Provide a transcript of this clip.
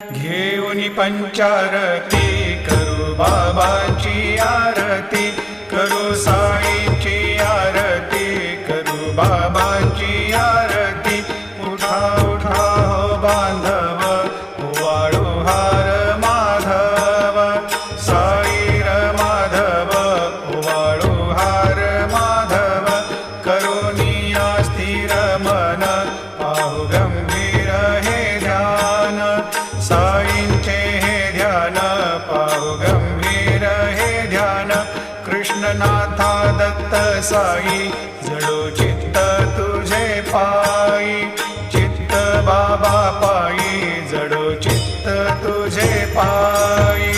घेऊनी पंचारती करू बाबाची आरती, करू साईची आरती, करू बाबाची आरती। उठा उठा हो बांधव, वाळू हार माधव, साईर माधव, वाळू हार माधव। करुनिया स्थिर मन, पाहु गंभीर हे ध्यान, साईंचे हे ध्यान, पाहु गंभीर हे ध्यान। कृष्णनाथा दत्त साई, जडो चित्त तुझे पायी, चित्त बाबा पायी, जडो चित्त तुझे पायी।